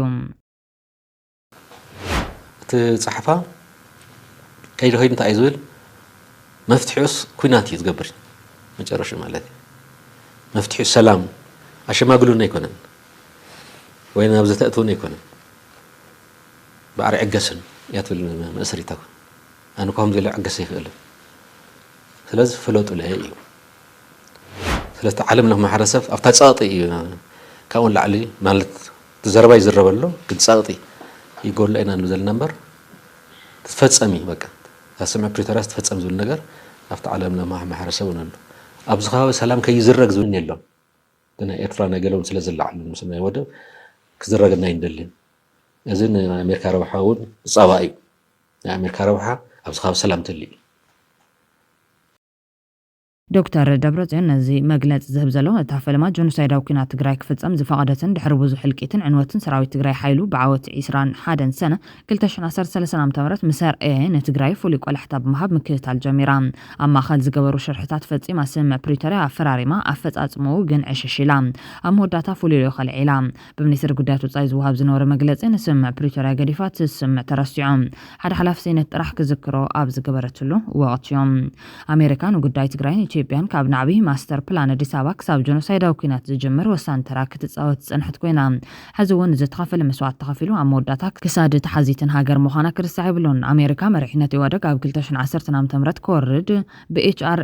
እቲ ጸሓፋ ከይዲ ኮይኑ እንታይ እዩ ዝብል መፍትሒኡስ ኩናት እዩ ዝገብር መጨረሻ ማለት እዩ መፍትሒኡ ሰላም ኣሸማግሉን ኣይኮነን ወይ ናብ ዝተእትውን ኣይኮነን ባዕሪ ዕገስን እያ ትብል መእሰሪታ ኣነ ከም ዘለ ዕገስ ይኽእል ስለዚ ፍለጡ ለየ እዩ ስለዚ ዓለም له ማሕበረሰብ ኣብታ ጸቕጢ እዩ ካብኡ ላዕሊ ማለት ተዘረባ ይዝረበሎ ግን ጸቕጢ ይጎሎ ኢና ንብል ዘለና እምበር ትፈጸሚ በቃ ታስምዕ ፕሪቶሪያ ትፈጸም ዝብል ነገር ኣብታ ዓለም له ማሕበረሰብ እውን ኣሎ ኣብዚ ከባቢ ሰላም ከይዝረግ ዝብል የሎም ግን ኤርትራ ነገሎም ስለ ዝለዓሉ ምስና ይወደብ ክዝረግና ይንደልን እዚ ንኣሜሪካ ረብሓ እውን ጸባ እዩ ንኣሜሪካ ረብሓ ኣብዚ ከባቢ ሰላም ተልዩ ዶክተር ደብረጽዮን ነዚ መግለጽ ዝህብ ዘሎ እታ ፈለማ ጆኖሳይዳዊ ኩናት ትግራይ ክፍጸም ዝፈቐደትን ድሕሪ ብዙሕ እልቂትን ዕንወትን ሰራዊት ትግራይ ሓይሉ ብዓወት 21 ሰነ 2013 ዓ.ም ምስ ኣርአየ ንትግራይ ፍሉይ ቆላሕታ ብምሃብ ምክትታል ጀሚራ ኣብ ማእኸል ዝገበሩ ሽርሕታት ፈጺማ ስምምዕ ፕሪቶሪያ ኣፈራሪማ ኣፈጻጽሙ ግን ዕሽሽ ኢላ ኣብ መወዳእታ ፍሉይ ከልዒላ ብሚኒስትሪ ጉዳያት ወጻኢ ዝወሃብ ዝነበረ መግለጺ ንስምምዕ ፕሪቶሪያ ገዲፋ ትስምዕ ተረሲዖም ሓደ ሓላፊ ሴነት ጥራሕ ክዝክሮ ኣብ ዝገበረትሉ ወቕቲ እዮም ኣሜሪካ ንጉዳይ ትግራይ ኢትዮጵያን ካብ ናዕቢ ማስተር ፕላን ኣዲስ ኣበባ ክሳብ ጆኖሳይዳዊ ኩናት ዝጅምር ወሳኒ ተራ ክትፃወት ዝፀንሐት ኮይና ሕዚ እውን ዝተኸፈለ መስዋዕት ተኸፊሉ ኣብ መወዳእታ ክሳድ ተሓዚትን ሃገር ምዃና ክርስዕ ይብሉን ኣሜሪካ መሪሕነት ይወደግ ኣብ 2010 ዓ.ም ክወርድ ብኤችአር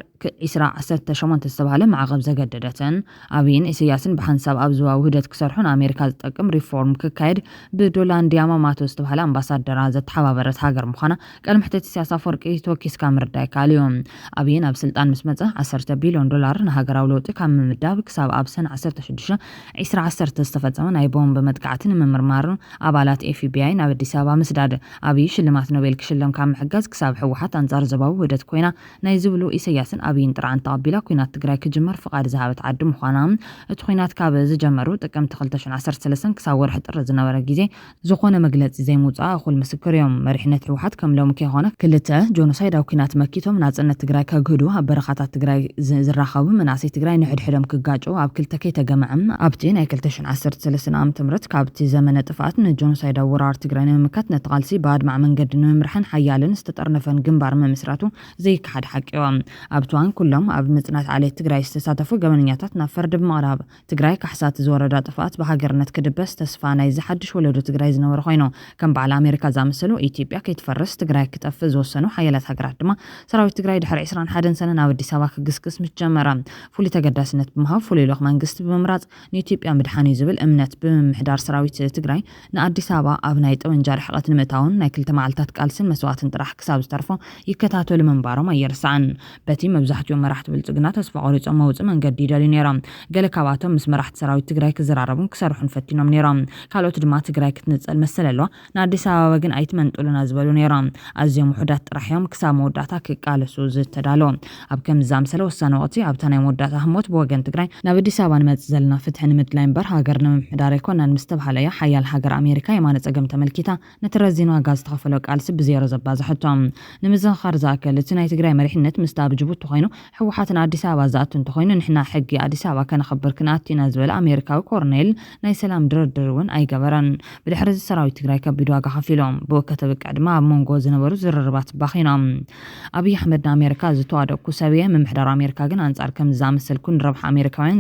2018 ዝተባሃለ ማዕቐብ ዘገደደትን ኣብይን ኢሳያስን ብሓንሳብ ኣብ ዞባ ውህደት ክሰርሑን ኣሜሪካ ዝጠቅም ሪፎርም ክካየድ ብዶላንድ ያማማቶ ዝተባሃለ ኣምባሳደራ ዘተሓባበረት ሃገር ምዃና ቀልም ሕተት ኢሳያስ ኣፈወርቂ ተወኪስካ ምርዳይ ካልዩ ኣብይን ኣብ ስልጣን ምስ መፀ $10 ቢልዮን ንሃገራዊ ለውጢ ካብ ምምዳብ ክሳብ ኣብ ሰነ 16 2010 ዝተፈጸመ ናይ ቦምብ መጥቃዕትን ምምርማርን ኣባላት ኤፍቢአይ ናብ ኣዲስ ኣበባ ምስዳድ ኣብይ ሽልማት ኖቤል ክሽለም ካብ ምሕጋዝ ክሳብ ሕወሓት ኣንጻር ዞባዊ ውህደት ኮይና ናይ ዝብሉ ኢሳያስን ኣብይን ጥራን ተቐቢላ ኩናት ትግራይ ክጅመር ፍቓድ ዝሃበት ዓዲ ምዃና እቲ ኩናት ካብ ዝጀመሩ ጥቅምቲ 2013 ክሳብ ወርሒ ጥሪ ዝነበረ ግዜ ዝኾነ መግለፂ ዘይምውፃእ እኹል ምስክር እዮም መሪሕነት ሕወሓት ከም ሎሚ ከይኾነ ክልተ ጆኖሳይዳዊ ኩናት መኪቶም ናጽነት ትግራይ ከግህዱ ኣብ በረኻታት ትግራይ ትግራይ ዝራኸቡ መናእሰይ ትግራይ ንሕድሕዶም ክጋጭው ኣብ ክልተ ከይተገምዐም ኣብቲ ናይ 2013 ዓመተ ምህረት ካብቲ ዘመነ ጥፍኣት ንጆኖሳይዳዊ ወራር ትግራይ ንምምካት ነቲ ቃልሲ ብኣድማዕ መንገዲ ንምምራሕን ሓያልን ዝተጠርነፈን ግንባር ምምስራቱ ዘይከሓድ ሓቂ እዩ። ኣብ እዋን ኩሎም ኣብ ምጽናት ዓሌት ትግራይ ዝተሳተፉ ገበነኛታት ናብ ፈርዲ ብምቕራብ ትግራይ ካሕሳት ዝወረዳ ጥፍኣት ብሃገርነት ክድበስ ተስፋ ናይ ዝሓድሽ ወለዶ ትግራይ ዝነበረ ኮይኑ ከም በዓል ኣሜሪካ ዝኣመሰሉ ኢትዮጵያ ከይትፈርስ ትግራይ ክጠፍእ ዝወሰኑ ሓያላት ሃገራት ድማ ሰራዊት ትግራይ ድሕሪ 21 ሰነ ናብ ኣዲስ ኣበባ ክግስግስ ምስ ጀመረ ፍሉይ ተገዳስነት ብምሃብ ፍሉይ ልኡኽ መንግስቲ ብምምራጽ ንኢትዮጵያ ምድሓን እዩ ዝብል እምነት ብምምሕዳር ሰራዊት ትግራይ ንኣዲስ ኣበባ ኣብ ናይ ጠመንጃ ርሕቀት ንምእታውን ናይ 2 መዓልታት ቃልስን መስዋዕትን ጥራሕ ክሳብ ዝተርፎ ይከታተሉ መንባሮም ኣየርስዓን። በቲ መብዛሕትኦም መራሕቲ ብልጽግና ተስፋ ቆሪጾም መውፅእ መንገዲ ይደልዩ ነይሮም። ገለ ካብኣቶም ምስ መራሕቲ ሰራዊት ትግራይ ክዘራረቡን ክሰርሑን ፈቲኖም ነይሮም። ካልኦት ድማ ትግራይ ክትንጸል መሰል ኣለዋ ንኣዲስ ኣበባ ግን ኣይትመንጡልና ዝበሉ ነይሮም። ኣዝዮም ውሕዳት ጥራሕ እዮም ክሳብ መወዳእታ ክቃለሱ ዝተዳለወ። ኣብ ከም ዝኣምሰለ ወሳነ ወቅቲ ኣብታ ናይ መወዳእታ ህሞት ብወገን ትግራይ ናብ ኣዲስ ኣበባ ንመጽእ ዘለና ፍትሒ ንምድላይ እምበር ሃገር ንምምሕዳር ኣይኮነን ምስ ተባሃለያ ሓያል ሃገር ኣሜሪካ የማነ ፀገም ተመልኪታ ነቲ ረዚን ዋጋ ዝተኸፈሎ ቃልሲ ብዜሮ ዘባዝሐቶም። ንምዝኽኻር ዝኣከል እቲ ናይ ትግራይ መሪሕነት ምስ ኣብ ጅቡቲ ኮይኑ ሕወሓትን ኣዲስ ኣበባ ዝኣቱ እንተኮይኑ ንሕና ሕጊ ኣዲስ ኣበባ ከነኽብር ክንኣቲና ዝበለ ኣሜሪካዊ ኮርኔል ናይ ሰላም ድርድር እውን ኣይገበረን። ብድሕሪ እዚ ሰራዊት ትግራይ ከቢድ ዋጋ ከፊሎም ብወከተ ብቅዕ ድማ ኣብ መንጎ ዝነበሩ ዝርርባት ባኺኖም። ኣብይ ኣሕመድ ንኣሜሪካ ዝተዋደቅኩ ሰብየ ምምሕዳር ኣሜሪካ ግን ኣንጻር ከም ዝኣመሰልኩ ንረብሓ ኣሜሪካውያን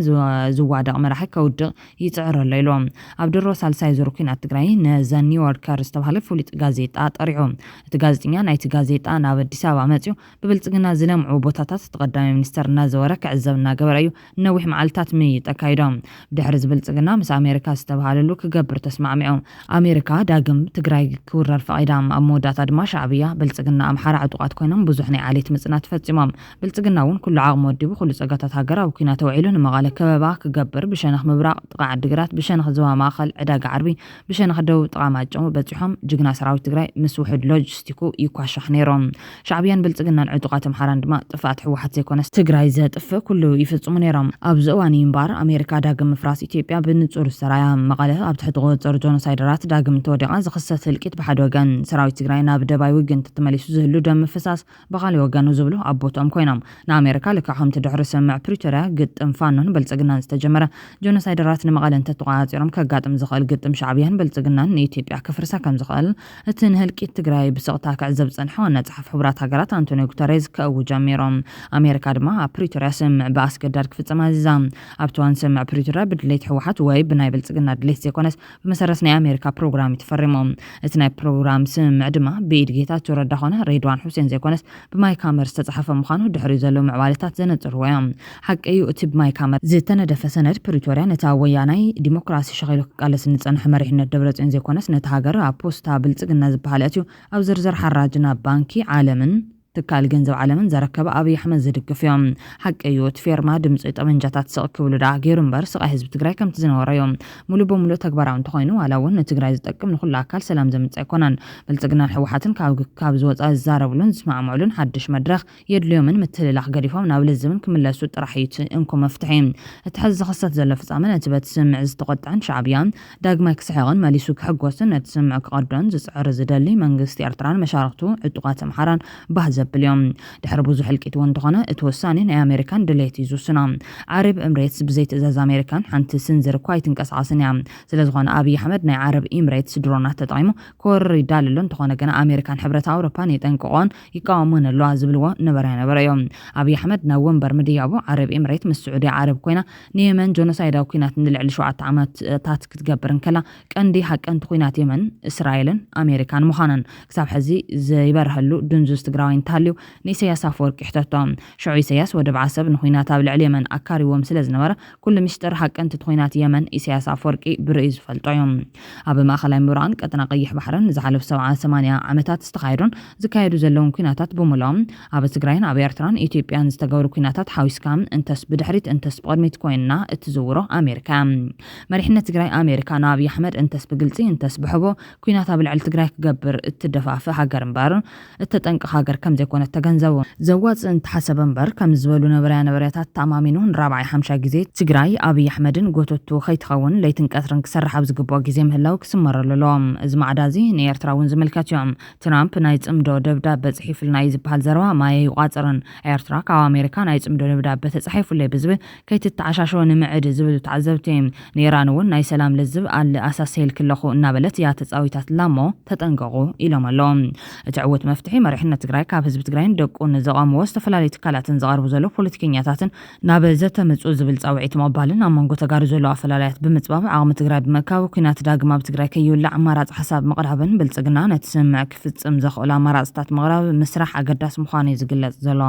ዝዋደቕ መራሒ ከውድቕ ይፅዕረሎ ኢሎም። ኣብ ድሮ ሳልሳይ ዙር ኩናት ትግራይ ነዘ ኒውዮርከር ዝተባሃለ ፍሉጥ ጋዜጣ ጠሪዑ። እቲ ጋዜጠኛ ናይቲ ጋዜጣ ናብ ኣዲስ ኣበባ መፅኡ ብብልጽግና ዝለምዑ ቦታታት ተቐዳሚ ሚኒስተር እናዘወረ ክዕዘብ እናገበረ እዩ ነዊሕ መዓልትታት ምይይጥ ኣካይዶም። ብድሕሪ ብልጽግና ምስ ኣሜሪካ ዝተባሃለሉ ክገብር ተስማዕሚዑ። ኣሜሪካ ዳግም ትግራይ ክውረር ፈቒዳ ኣብ መወዳእታ ድማ ሻዕብያ ብልጽግና ኣምሓራ ዕጡቃት ኮይኖም ብዙሕ ናይ ዓሌት ምጽናት ፈጺሞም። ብልጽግና እውን ኩሉ ዓቕሚ ወዲቡ ኩሉ ፀጋታት ሃገር ኣብ ኩናት ተውዒሉ ንመቐለ ከበባ ክገብር ብሸነኽ ምብራቕ ጥቓ ዓዲግራት ብሸነኽ ዞባ ማእኸል ዕዳጋ ዓርቢ ብሸነኽ ደቡብ ጥቓ ማይጨው በፂሖም ጅግና ሰራዊት ትግራይ ምስ ውሕድ ሎጂስቲኩ ይኳሻሕ ነይሮም። ሻዕብያን ብልጽግናን ዕጡቃት ኣምሓራን ድማ ጥፍኣት ሕወሓት ዘይኮነስ ትግራይ ዘጥፍእ ኩሉ ይፍጽሙ ነይሮም። ኣብዚ እዋን እምበር ኣሜሪካ ዳግም ምፍራስ ኢትዮጵያ ብንጹር ሰራያ መቐለ ኣብ ትሕቲ ቁፅር ጆኖሳይደራት ዳግም ተወዲቓ ዝኽሰት እልቂት ብሓደ ወገን ሰራዊት ትግራይ ናብ ደባይ ውግን ተመሊሱ ዝህሉ ደም ምፍሳስ ብኻልእ ወገኑ ዝብሉ ኣቦቶም ኮይኖም ንኣሜሪካ ልክዖም ትድሕሪ ስምዕ ፕሪቶርያ ግጥም ፋኖን ብልጽግናን ዝተጀመረ ጆኖሳይደራት ንመቐለ እንተተቆጻጺሮም ከጋጥም ዝኽእል ግጥም ሻዕብያን ብልጽግናን ንኢትዮጵያ ክፍርሳ ከም ዝኽእል እቲ ንህልቂት ትግራይ ብስቕታ ክዕዘብ ዝጸንሐ ዋና ጸሓፊ ሕቡራት ሃገራት አንቶኒዮ ጉተሬዝ ከእውጁ ጀሚሮም። ኣሜሪካ ድማ ኣብ ፕሪቶርያ ስምዕ ብኣስገዳድ ክፍጽም ኣዚዛ። ኣብቲ እዋን ስምዕ ፕሪቶርያ ብድሌት ሕወሓት ወይ ብናይ ብልጽግና ድሌት ዘይኮነስ ብመሰረት ናይ ኣሜሪካ ፕሮግራም ተፈሪሞም። እቲ ናይ ፕሮግራም ስምዕ ድማ ብኢድ ጌታቸው ረዳ ኮነ ሬድዋን ሁሴን ዘይኮነስ ብማይ ካመር ዝተጻሕፈ ምዃኑ ድሕሪ ዘለዉ ምዕባለታት ዘነጽርዎ እዮም። ሓቂ እዩ እቲ ብማይ ካመር ዝተነደፈ ሰነድ ፕሪቶርያ ነታ ወያናይ ዲሞክራሲ ሸኺሉ ክቃለስ ንጸንሐ መሪሕነት ደብረጽዮን ዘይኮነስ ነቲ ሃገር ኣብ ፖስታ ብልጽግና ዝበሃል እዩ ኣብ ዝርዝር ሓራጅና ባንኪ ዓለምን ትካል ገንዘብ ዓለምን ዘረከበ ኣብይ ኣሕመድ ዝድግፍ እዮም። ሓቂ እዩ እቲ ፌርማ ድምፂ ጠመንጃታት ስቕ ክብሉ ዳ ገይሩ እምበር ስቓይ ህዝቢ ትግራይ ከምቲ ዝነበረ እዮም ሙሉእ በሙሉእ ተግባራዊ እንተኮይኑ ዋላ እውን ንትግራይ ዝጠቅም ንኩሉ ኣካል ሰላም ዘምጽእ ኣይኮነን። ብልጽግናን ሕወሓትን ካብ ዝወፃ ዝዛረብሉን ዝስማዕምዑሉን ሓድሽ መድረኽ የድልዮምን ምትልላኽ ገዲፎም ናብ ልዝብን ክምለሱ ጥራሕ እዩ እንኩ መፍትሒ። እቲ ሕዚ ዝኽሰት ዘሎ ፍጻመ ነቲ በቲ ስምዕ ዝተቆጥዐን ሻዕብያን ዳግማይ ክስሕቕን መሊሱ ክሕጎስን ነቲ ስምዕ ክቐዶን ዝፅዕር ዝደሊ መንግስቲ ኤርትራን መሻርክቱ ዕጡቃት ኣምሓራን ባህ ዘብልዮም። ድሕሪ ብዙሕ እልቂት እውን እንተኾነ እቲ ውሳኔ ናይ ኣሜሪካን ድሌት እዩ ዝውስኖ። ዓረብ ኤምሬትስ ብዘይ ትእዛዝ ኣሜሪካን ሓንቲ ስንዝር እኳ ኣይትንቀሳቐስን እያ። ስለዝኾነ ኣብይ ኣሕመድ ናይ ዓረብ ኤምሬትስ ድሮናት ተጠቒሙ ክወርር ይዳልሎ እንተኾነ ገና ኣሜሪካን ሕብረት ኣውሮፓን የጠንቅቖን ይቃወሙን ኣለዋ ዝብልዎ ነበረ እዮም። ኣብይ ኣሕመድ ናብ ወንበር ምድያቡ ዓረብ ኤምሬት ምስ ስዑድያ ዓረብ ኮይና ንየመን ጆኖሳይዳዊ ኩናት ንልዕሊ 7 ዓመታት ክትገብር እንከላ ቀንዲ ሓቀንቲ ኩናት የመን እስራኤልን ኣሜሪካን ምዃነን ክሳብ ሕዚ ዘይበርሀሉ ድንዙዝ ትግራዋይ እንተሃልዩ ንኢሳያስ ኣፈወርቂ ሕተቶም። ሽዑ ኢሳያስ ወደብ ዓሰብ ንኩናት ኣብ ልዕሊ የመን ኣካሪዎም ስለ ዝነበረ ኩሉ ምስጢር ሓቀንቲ ኩናት የመን ኢሳያስ ኣፈወርቂ ብርእዩ ዝፈልጦ እዮም። ኣብ ማእኸላይ ምብራቕን ቀጠና ቀይሕ ባሕርን ዝሓለፉ 70-80 ዓመታት ዝተኻየዱን ዝካየዱ ዘለውን ኩናታት ብምሎም ኣብ ትግራይን ኣብ ኤርትራን ኢትዮጵያን ዝተገብሩ ኩናታት ሓዊስካም እንተስ ብድሕሪት እንተስ ብቅድሚት ኮይንና እትዝውሮ ኣሜሪካ መሪሕነት ትግራይ ኣሜሪካ ንኣብይ ኣሕመድ እንተስ ብግልፂ እንተስ ብሕቦ ኩናት ኣብ ልዕሊ ትግራይ ክገብር እትደፋፍእ ሃገር እምበር እተጠንቅቕ ሃገር ከም ዘይኮነ ተገንዘቡ ዘዋጽ እንተሐሰበ እምበር ከም ዝበሉ ነብርያታት ተኣማሚኑን ራብዓይ 50 ግዜ ትግራይ አብይ አሕመድን ጎቶቱ ከይትኸውን ለይትን ቀትርን ክሰርሕ ኣብ ዝግባኦ ግዜ ምህላው ክስመረሎም እዚ ማዕዳዚ ንኤርትራውን ዝምልከትዮም ትራምፕ ናይ ጽምዶ ደብዳቤ ጽሒፍልና ይዝብሃል ዘረባ ማይ ይቋጽርን ኤርትራ ካብ አሜሪካ ናይ ጽምዶ ደብዳቤ ተጻሒፉለይ ብዝብል ከይትተዓሻሸወ ንምዕድ ዝብል ተዓዘብቲ ንኢራንውን ናይ ሰላም ልዝብ አለ ኣሳሰይል ክለኹ እናበለት ያ ተጻዊታት ላሞ ተጠንቀቁ ኢሎም ኣሎም እቲ ዕወት መፍትሒ መሪሕነት ትግራይ ካብ ህዝቢ ትግራይን ደቁን ዘቃምዎ ዝተፈላለዩ ትካላትን ዘቀርቡ ዘሎ ፖለቲከኛታትን ናብ ዘተምጹ ዝብል ጻውዒት መባልን ኣብ መንጎ ተጋሩ ዘሎ ኣፈላላያት ብምጽባብ ዓቕሚ ትግራይ ብመካብ ኩናት ዳግም ኣብ ትግራይ ከይውላዕ ኣማራጽ ሓሳብ መቅራብን ብልጽግና ነቲ ስምዕ ክፍጽም ዘኽእሉ ኣማራጽታት መቅራብ ምስራሕ ኣገዳሲ ምዃኑ ዝግለጽ ዘሎ